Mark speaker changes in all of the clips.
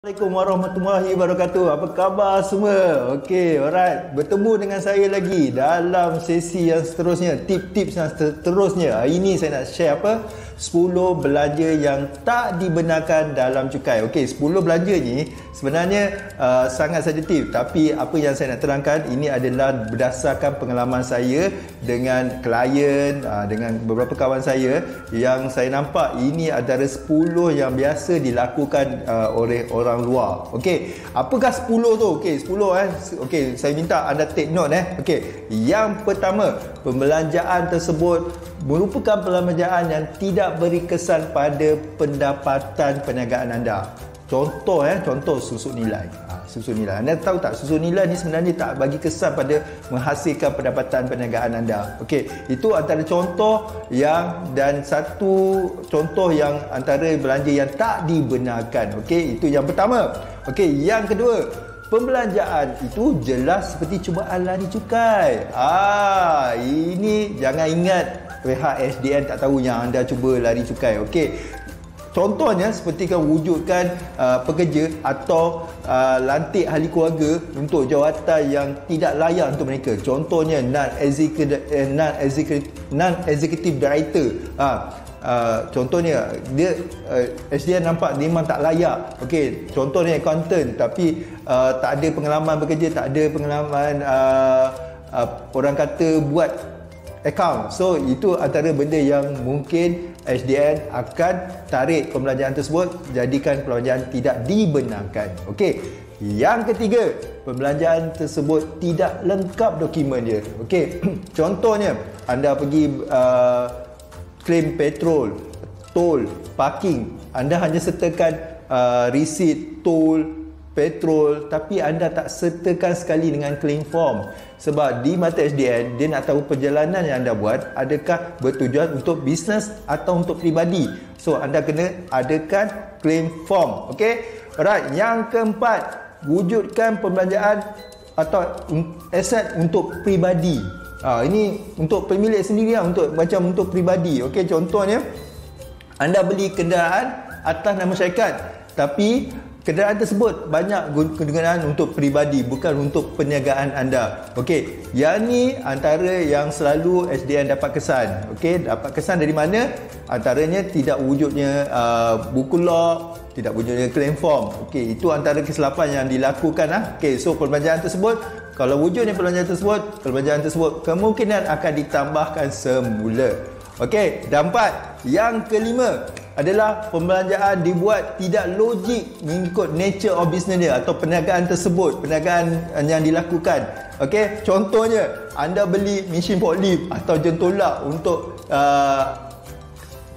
Speaker 1: Assalamualaikum warahmatullahi wabarakatuh. Apa khabar semua? Okey, alright. Bertemu dengan saya lagi dalam sesi yang seterusnya, tips-tips yang seterusnya. Hari ini saya nak share apa? 10 belanja yang tak dibenarkan dalam cukai. Okey, 10 belanja ni sebenarnya sangat sensitif, tapi apa yang saya nak terangkan ini adalah berdasarkan pengalaman saya dengan klien, dengan beberapa kawan saya yang saya nampak ini antara 10 yang biasa dilakukan oleh orang luar. Okey, apakah 10 tu? Okey, 10 Okey, saya minta anda take note Okey, yang pertama, pembelanjaan tersebut merupakan pembelanjaan yang tidak beri kesan pada pendapatan perniagaan anda. Contoh susuk nilai. Susuk nilai. Anda tahu tak, susuk nilai ni sebenarnya tak bagi kesan pada menghasilkan pendapatan perniagaan anda. Okey, itu antara contoh dan satu contoh yang antara belanja yang tak dibenarkan. Okey, itu yang pertama. Okey, yang kedua, pembelanjaan itu jelas seperti cubaan lari cukai. Ini jangan ingat pihak SDN tak tahu yang anda cuba lari cukai. Okey, contohnya seperti wujudkan pekerja atau lantik ahli keluarga untuk jawatan yang tidak layak untuk mereka. Contohnya non-executive director. Contohnya dia SDN nampak dia memang tak layak. Okey, contohnya accountant tapi tak ada pengalaman bekerja, tak ada pengalaman orang kata buat account. So itu antara benda yang mungkin SDN akan tarik pembelanjaan tersebut, jadikan pembelanjaan tidak dibenarkan. Okey, yang ketiga, pembelanjaan tersebut tidak lengkap dokumen dia. Okey, contohnya anda pergi claim petrol, tol, parking, anda hanya sertakan resit tol, petrol, tapi anda tak sertakan sekali dengan claim form. Sebab di mata SDN, dia nak tahu perjalanan yang anda buat adakah bertujuan untuk bisnes atau untuk peribadi. So anda kena adakan claim form. Okey, alright. Yang keempat, wujudkan pembelanjaan atau aset untuk peribadi. Ini untuk pemilik sendiri lah, untuk peribadi. Okey, contohnya anda beli kenderaan atas nama syarikat, tapi kenderaan tersebut banyak kegunaan untuk peribadi, bukan untuk perniagaan anda. Okey, yang ni antara yang selalu SDN dapat kesan. Okey, dapat kesan dari mana? Antaranya tidak wujudnya buku log, tidak wujudnya claim form. Okey, itu antara kesilapan yang dilakukan. Okey, so perbelanjaan tersebut, kalau wujudnya perbelanjaan tersebut kemungkinan akan ditambahkan semula. Okey, dan empat, yang kelima adalah pembelanjaan dibuat tidak logik mengikut nature of business dia atau perniagaan tersebut, perniagaan yang dilakukan. Okey, contohnya anda beli mesin forklift atau jentolak untuk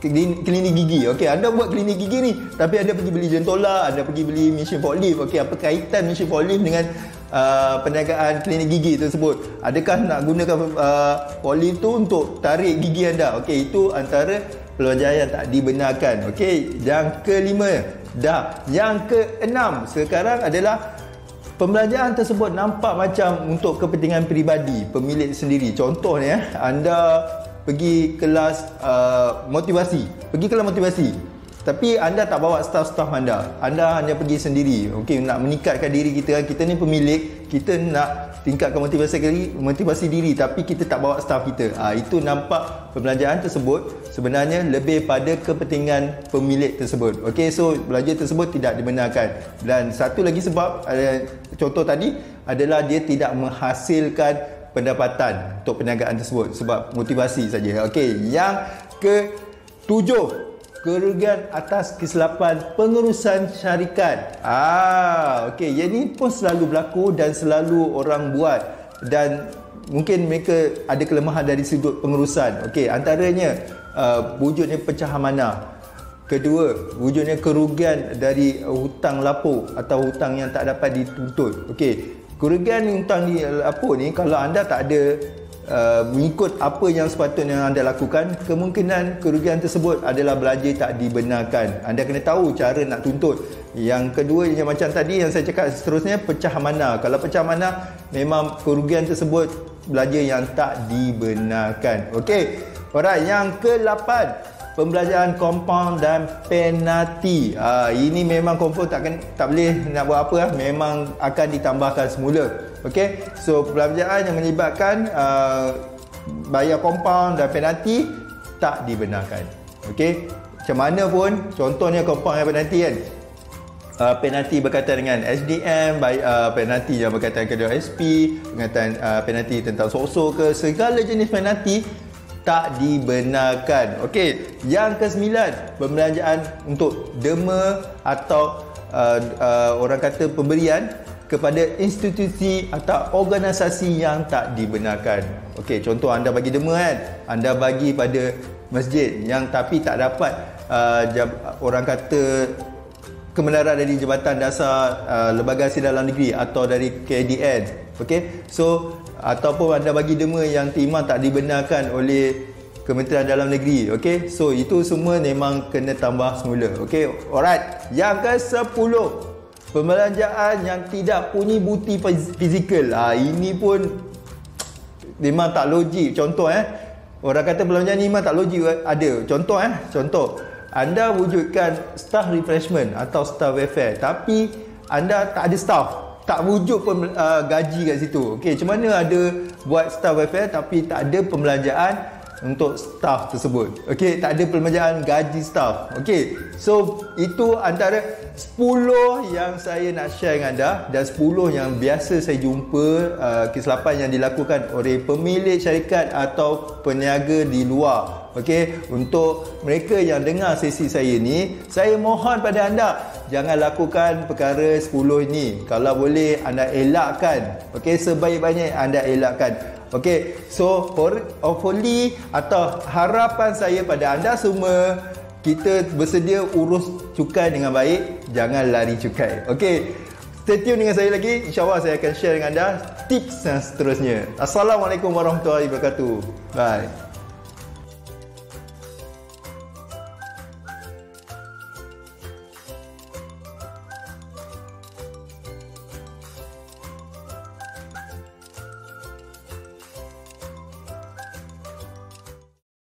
Speaker 1: klinik gigi. Okey, anda buat klinik gigi ni, tapi anda pergi beli jentolak, anda pergi beli mesin forklift. Okey, apa kaitan mesin forklift dengan perniagaan klinik gigi tersebut? Adakah nak gunakan forklift tu untuk tarik gigi anda? Okey, itu antara pembelanjaan yang tak dibenarkan. Okey, yang kelima dah. Yang keenam sekarang adalah pembelanjaan tersebut nampak macam untuk kepentingan peribadi pemilik sendiri. Contohnya, anda pergi kelas motivasi, tapi anda tak bawa staf-staf anda hanya pergi sendiri. Okey, nak meningkatkan diri kita ni pemilik, kita nak tingkatkan motivasi diri, tapi kita tak bawa staf kita. Itu nampak pembelanjaan tersebut sebenarnya lebih pada kepentingan pemilik tersebut. Okey, so belanja tersebut tidak dibenarkan. Dan satu lagi sebab, contoh tadi adalah dia tidak menghasilkan pendapatan untuk perniagaan tersebut sebab motivasi saja. Okey, yang ketujuh, kerugian atas kesilapan pengurusan syarikat. Okey, yang ini pun selalu berlaku dan selalu orang buat, dan mungkin mereka ada kelemahan dari sudut pengurusan. Okey, antaranya wujudnya pecahan mana. Kedua, wujudnya kerugian dari hutang lapuk atau hutang yang tak dapat dituntut. Okey, kerugian hutang lapuk ni, kalau anda tak ada mengikut apa yang sepatutnya anda lakukan, kemungkinan kerugian tersebut adalah belanja tak dibenarkan. Anda kena tahu cara nak tuntut. Yang kedua, yang macam tadi yang saya cakap seterusnya, pecah mana. Kalau pecah mana, memang kerugian tersebut belanja yang tak dibenarkan. Okey, alright. Yang ke-8, pembelanjaan kompaun dan penalti. Ini memang confirm tak boleh nak buat apa, memang akan ditambahkan semula. Okey, so pembelanjaan yang melibatkan bayar kompaun dan penalti tak dibenarkan. Okey, macam mana pun, contohnya kompaun dan penalti kan, penalti berkaitan dengan SDM, penalti yang berkaitan dengan SP, berkaitan penalti tentang SOSO ke, segala jenis penalti tak dibenarkan. Okey, yang ke-9, pembelanjaan untuk derma atau orang kata pemberian kepada institusi atau organisasi yang tak dibenarkan. Okey, contoh anda bagi derma kan, anda bagi pada masjid yang tapi tak dapat orang kata kebenaran dari Jabatan Dasar Lembaga Hasil Dalam Negeri atau dari KDN. Okey, so ataupun anda bagi derma yang timah tak dibenarkan oleh Kementerian Dalam Negeri. Okey, so itu semua memang kena tambah semula. Okey, alright. Yang ke-10, pembelanjaan yang tidak punya bukti fizikal. Ini pun memang tak logik. Contoh orang kata pembelanjaan ni memang tak logik ada. Contoh anda wujudkan staff refreshment atau staff welfare, tapi anda tak ada staff, tak wujud gaji kat situ. Okey, macam mana ada buat staff welfare tapi tak ada pembelanjaan untuk staff tersebut. Okey, tak ada pembelanjaan gaji staff. Okey, so itu antara 10 yang saya nak share dengan anda dan 10 yang biasa saya jumpa kesilapan yang dilakukan oleh pemilik syarikat atau peniaga di luar. Okey, untuk mereka yang dengar sesi saya ni, saya mohon pada anda jangan lakukan perkara 10 ini. Kalau boleh anda elakkan. Okey, sebaik-baiknya anda elakkan. Okey, so hopefully atau harapan saya pada anda semua, kita bersedia urus cukai dengan baik, jangan lari cukai. Okey, stay tune dengan saya lagi. InsyaAllah saya akan share dengan anda tips yang seterusnya. Assalamualaikum warahmatullahi wabarakatuh. Bye.